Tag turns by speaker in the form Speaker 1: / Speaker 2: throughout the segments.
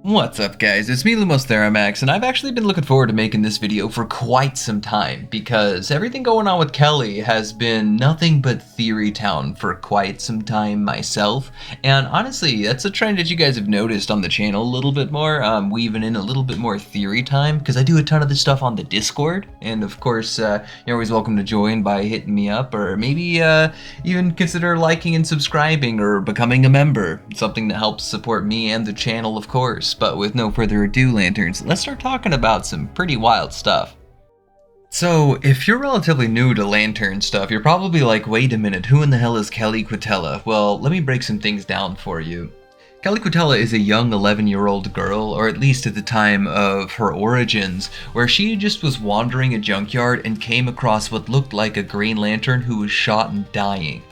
Speaker 1: What's up guys, it's me Lumos Theromax, and I've actually been looking forward to making this video for quite some time because everything going on with Keli has been nothing but theory town for quite some time myself, and honestly that's a trend that you guys have noticed on the channel a little bit more, weaving in a little bit more theory time because I do a ton of this stuff on the Discord, and of course you're always welcome to join by hitting me up or maybe even consider liking and subscribing or becoming a member, something that helps support me and the channel of course. But with no further ado, Lanterns, let's start talking about some pretty wild stuff. So, if you're relatively new to Lantern stuff, you're probably like, wait a minute, who in the hell is Kelli Quintela? Well, let me break some things down for you. Kelli Quintela is a young 11-year-old girl, or at least at the time of her origins, where she just was wandering a junkyard and came across what looked like a Green Lantern who was shot and dying.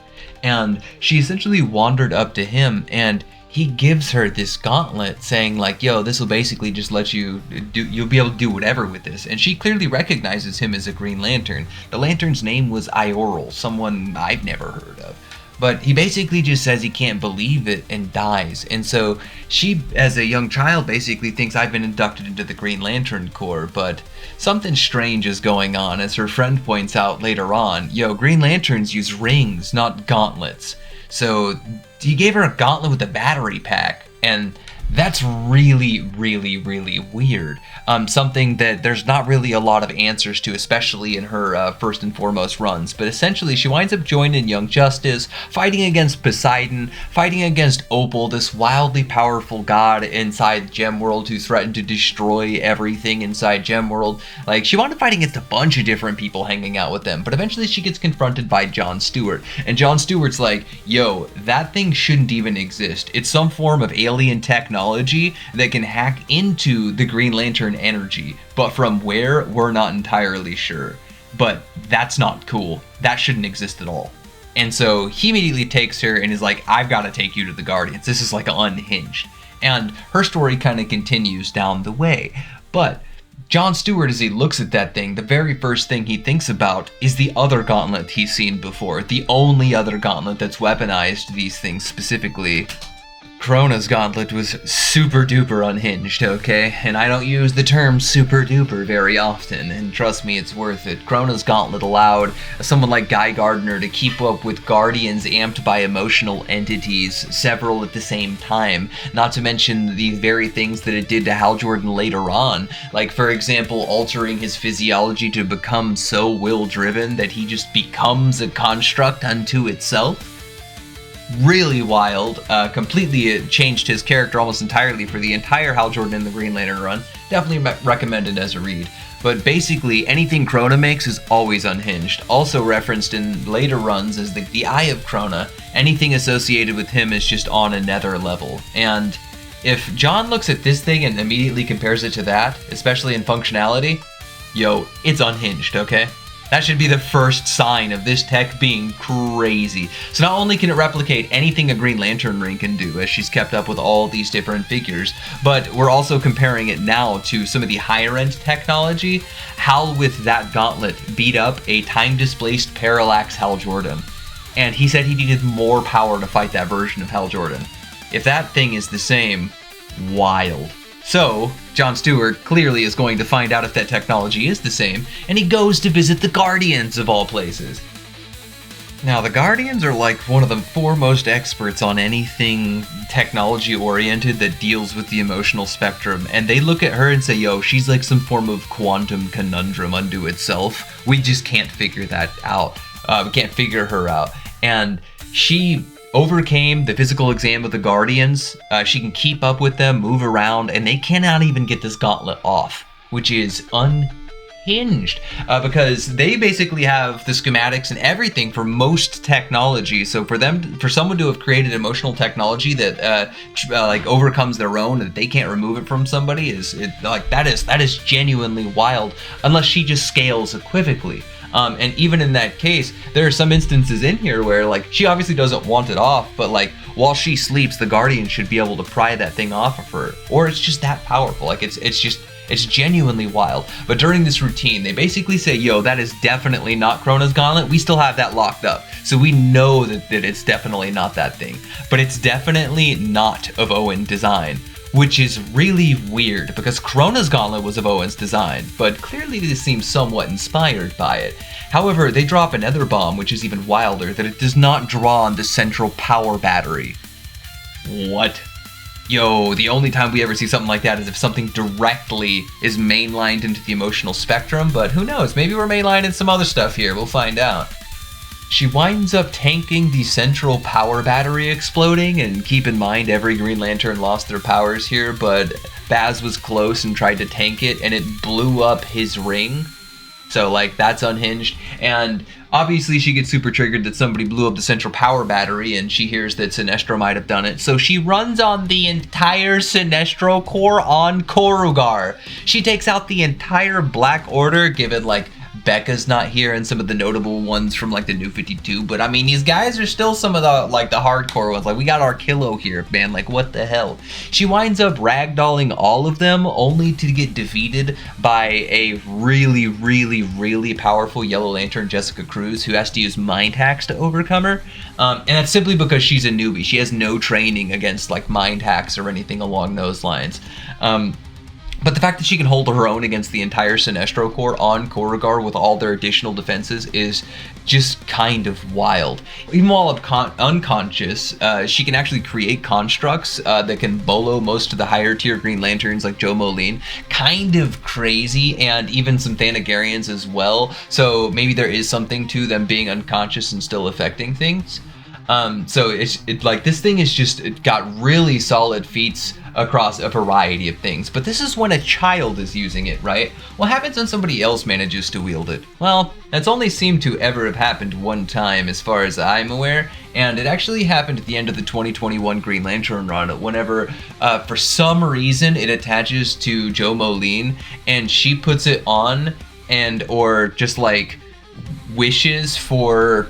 Speaker 1: And she essentially wandered up to him, and he gives her this gauntlet saying like, yo, this will basically just let you do, you'll be able to do whatever with this. And she clearly recognizes him as a Green Lantern. The Lantern's name was Ioral, someone I've never heard of. But he basically just says he can't believe it and dies. And so she, as a young child, basically thinks I've been inducted into the Green Lantern Corps, but something strange is going on, as her friend points out later on. Yo, Green Lanterns use rings, not gauntlets. So he gave her a gauntlet with a battery pack, and that's really weird. Something that there's not really a lot of answers to, especially in her first and foremost runs. But essentially, she winds up joining Young Justice, fighting against Poseidon, fighting against Opal, this wildly powerful god inside Gemworld who threatened to destroy everything inside Gemworld. Like, she wound up fighting against a bunch of different people hanging out with them, but eventually she gets confronted by John Stewart. And John Stewart's like, yo, that thing shouldn't even exist. It's some form of alien technology that can hack into the Green Lantern energy, but from where, we're not entirely sure. But that's not cool. That shouldn't exist at all. And so he immediately takes her and is like, I've got to take you to the Guardians. This is like unhinged. And her story kind of continues down the way. But John Stewart, as he looks at that thing, the very first thing he thinks about is the other gauntlet he's seen before. The only other gauntlet that's weaponized these things specifically. Krona's gauntlet was super duper unhinged, okay? And I don't use the term super duper very often, and trust me, it's worth it. Krona's gauntlet allowed someone like Guy Gardner to keep up with Guardians amped by emotional entities, several at the same time, not to mention the very things that it did to Hal Jordan later on, like for example altering his physiology to become so will-driven that he just becomes a construct unto itself. Really wild, completely changed his character almost entirely for the entire Hal Jordan and the Green Lantern run. Definitely recommended as a read. But basically, anything Krona makes is always unhinged. Also referenced in later runs as the Eye of Krona. Anything associated with him is just on another level. And if John looks at this thing and immediately compares it to that, especially in functionality, yo, it's unhinged, okay? That should be the first sign of this tech being crazy. So not only can it replicate anything a Green Lantern ring can do, as she's kept up with all these different figures, but we're also comparing it now to some of the higher end technology. Hal with that gauntlet beat up a time-displaced Parallax Hal Jordan. And he said he needed more power to fight that version of Hal Jordan. If that thing is the same, wild. So, John Stewart clearly is going to find out if that technology is the same, and he goes to visit the Guardians of all places. Now, the Guardians are like one of the foremost experts on anything technology-oriented that deals with the emotional spectrum, and they look at her and say, yo, she's like some form of quantum conundrum unto itself. We just can't figure that out. We can't figure her out. And she overcame the physical exam of the Guardians. She can keep up with them, move around, and they cannot even get this gauntlet off, which is unhinged, because they basically have the schematics and everything for most technology. So for someone to have created emotional technology that like overcomes their own, that they can't remove it from somebody, that is genuinely wild, unless she just scales equivocally. And even in that case, there are some instances in here where, like, she obviously doesn't want it off, but, like, while she sleeps, the Guardian should be able to pry that thing off of her. Or it's just that powerful. Like, it's genuinely wild. But during this routine, they basically say, yo, that is definitely not Krona's gauntlet. We still have that locked up. So we know that it's definitely not that thing. But it's definitely not of Owen design. which is really weird because Krona's gauntlet was of Owen's design, but clearly this seems somewhat inspired by it. However, they drop another bomb, which is even wilder, that it does not draw on the central power battery. What? Yo, the only time we ever see something like that is if something directly is mainlined into the emotional spectrum, but who knows, maybe we're mainlining some other stuff here, we'll find out. She winds up tanking the central power battery exploding, and keep in mind every Green Lantern lost their powers here, but Baz was close and tried to tank it, and it blew up his ring. So, like, that's unhinged, and obviously she gets super triggered that somebody blew up the central power battery, and she hears that Sinestro might have done it, so she runs on the entire Sinestro Corps on Korugar. She takes out the entire Black Order, given, like, Becca's not here and some of the notable ones from like the New 52, but I mean these guys are still some of the like the hardcore ones. Like we got Arkillo here, man, like what the hell. She winds up ragdolling all of them only to get defeated by a really powerful Yellow Lantern, Jessica Cruz, who has to use mind hacks to overcome her. And that's simply because she's a newbie. She has no training against like mind hacks or anything along those lines. But the fact that she can hold her own against the entire Sinestro Corps on Korugar with all their additional defenses is just kind of wild. Even while unconscious, she can actually create constructs that can bolo most of the higher tier Green Lanterns like Joe Moline. Kind of crazy, and even some Thanagarians as well. So maybe there is something to them being unconscious and still affecting things. So it's like this thing is just, it got really solid feats across a variety of things, but this is when a child is using it, right? What happens when somebody else manages to wield it? Well, that's only seemed to ever have happened one time as far as I'm aware, and it actually happened at the end of the 2021 Green Lantern run whenever for some reason it attaches to Joe Moline and she puts it on and or just like wishes for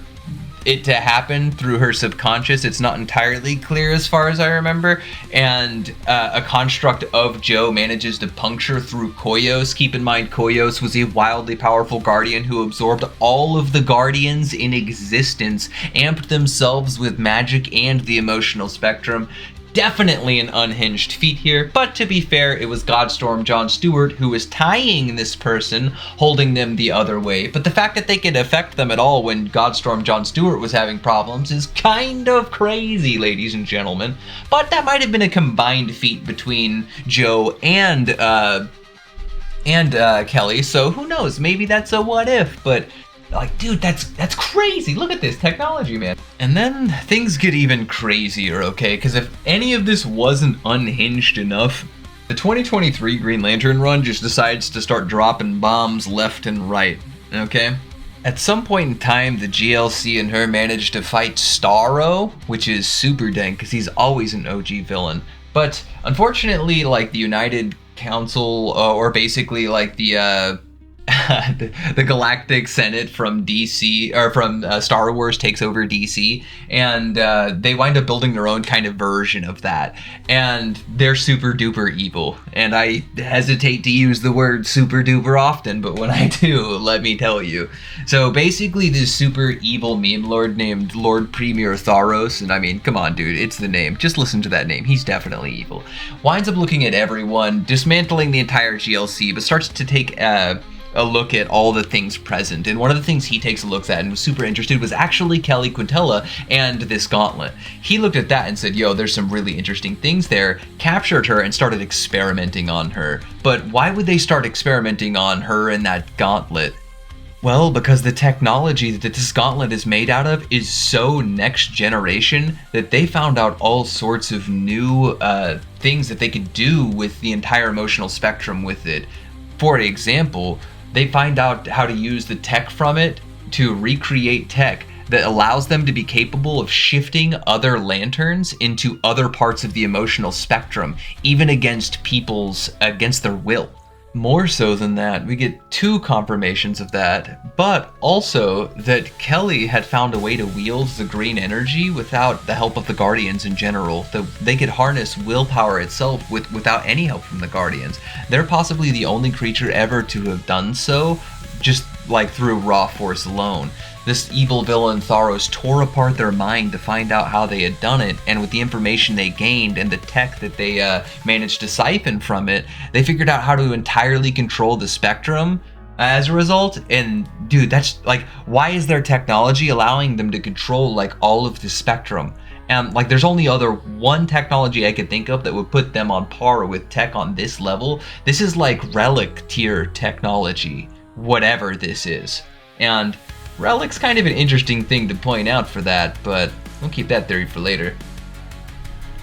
Speaker 1: it to happen through her subconscious. It's not entirely clear as far as I remember, and a construct of Joe manages to puncture through Koyos. Keep in mind Koyos was a wildly powerful guardian who absorbed all of the guardians in existence, amped themselves with magic and the emotional spectrum. Definitely an unhinged feat here, but to be fair, it was Godstorm John Stewart who was tying this person, holding them the other way. But the fact that they could affect them at all when Godstorm John Stewart was having problems is kind of crazy, ladies and gentlemen. But that might have been a combined feat between Joe and Kelly, so who knows, maybe that's a what if, but like, dude, that's crazy. Look at this technology, man. And then things get even crazier, okay? Because if any of this wasn't unhinged enough, the 2023 Green Lantern run just decides to start dropping bombs left and right, okay? At some point in time, the GLC and her managed to fight Starro, which is super dank because he's always an OG villain. But unfortunately, like the United Council, or basically like the the Galactic Senate from DC, or from Star Wars takes over DC, and they wind up building their own kind of version of that, and they're super duper evil, and I hesitate to use the word super duper often, but when I do, let me tell you. So basically this super evil meme lord named Lord Premier Thaaros, and I mean, come on dude, it's the name, just listen to that name, he's definitely evil, winds up looking at everyone, dismantling the entire GLC, but starts to take a look at all the things present. And one of the things he takes a look at and was super interested was actually Kelli Quintela and this gauntlet. He looked at that and said, yo, there's some really interesting things there, captured her and started experimenting on her. But why would they start experimenting on her and that gauntlet? Well, because the technology that this gauntlet is made out of is so next generation that they found out all sorts of new things that they could do with the entire emotional spectrum with it. For example, they find out how to use the tech from it to recreate tech that allows them to be capable of shifting other lanterns into other parts of the emotional spectrum, even against their will. More so than that, we get two confirmations of that, but also that Keli had found a way to wield the green energy without the help of the Guardians in general. They could harness willpower itself without any help from the Guardians. They're possibly the only creature ever to have done so, just like through raw force alone. This evil villain Thaaros tore apart their mind to find out how they had done it, and with the information they gained and the tech that they managed to siphon from it, they figured out how to entirely control the spectrum as a result. And dude, that's like, why is their technology allowing them to control like all of the spectrum? And like, there's only one technology I could think of that would put them on par with tech on this level. This is like relic tier technology, whatever this is. And relic's kind of an interesting thing to point out for that, but we'll keep that theory for later.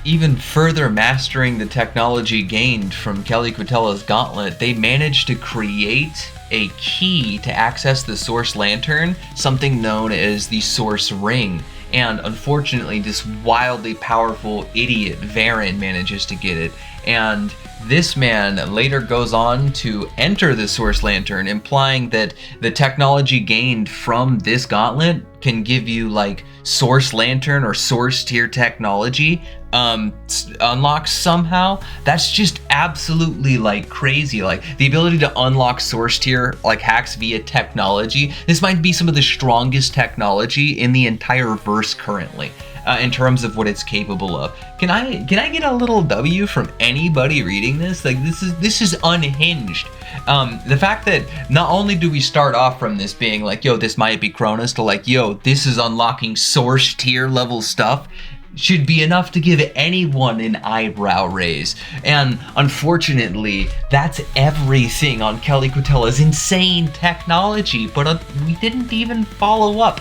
Speaker 1: Even further mastering the technology gained from Kelli Quintela's gauntlet, they managed to create a key to access the Source Lantern, something known as the Source Ring. And unfortunately, this wildly powerful idiot Varen manages to get it. And this man later goes on to enter the Source Lantern, implying that the technology gained from this gauntlet can give you like Source Lantern or Source tier technology unlocks somehow. That's just absolutely like crazy. Like the ability to unlock Source tier like hacks via technology. This might be some of the strongest technology in the entire verse currently. In terms of what it's capable of. Can I get a little W from anybody reading this? Like this is unhinged. The fact that not only do we start off from this being like, yo, this might be Cronus, to like, yo, this is unlocking Source tier level stuff, should be enough to give anyone an eyebrow raise. And unfortunately, that's everything on Kelli Quintela's insane technology, but we didn't even follow up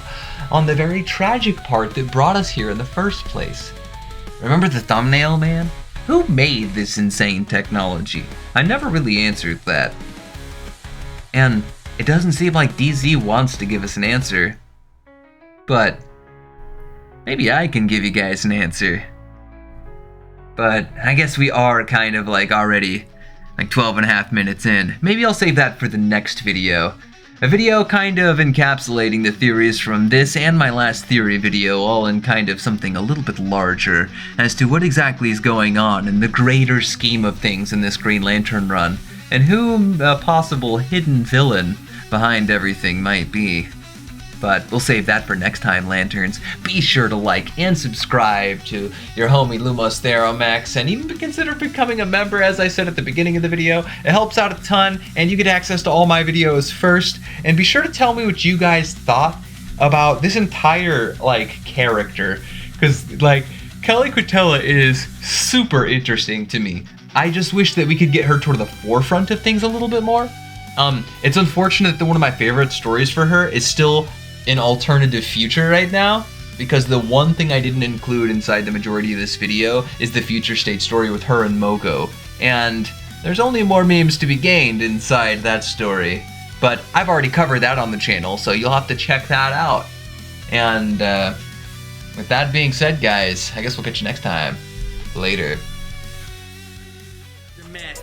Speaker 1: on the very tragic part that brought us here in the first place. Remember the thumbnail, man? Who made this insane technology? I never really answered that. And it doesn't seem like DZ wants to give us an answer. But maybe I can give you guys an answer. But I guess we are kind of like already like 12 and a half minutes in. Maybe I'll save that for the next video. A video kind of encapsulating the theories from this and my last theory video, all in kind of something a little bit larger as to what exactly is going on in the greater scheme of things in this Green Lantern run, and who a possible hidden villain behind everything might be. But we'll save that for next time, Lanterns. Be sure to like and subscribe to your homie Lumos Theromax, and even consider becoming a member, as I said at the beginning of the video. It helps out a ton, and you get access to all my videos first. And be sure to tell me what you guys thought about this entire, like, character. Because, like, Kelli Quintela is super interesting to me. I just wish that we could get her toward the forefront of things a little bit more. It's unfortunate that one of my favorite stories for her is still an alternative future right now, because the one thing I didn't include inside the majority of this video is the future state story with her and Mogo, and there's only more memes to be gained inside that story, but I've already covered that on the channel, so you'll have to check that out. And with that being said, guys, I guess we'll catch you next time. Later.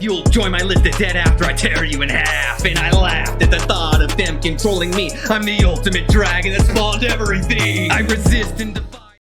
Speaker 2: You'll join my list of dead after I tear you in half. And I laughed at the thought of them controlling me. I'm the ultimate dragon that spawned everything. I resist and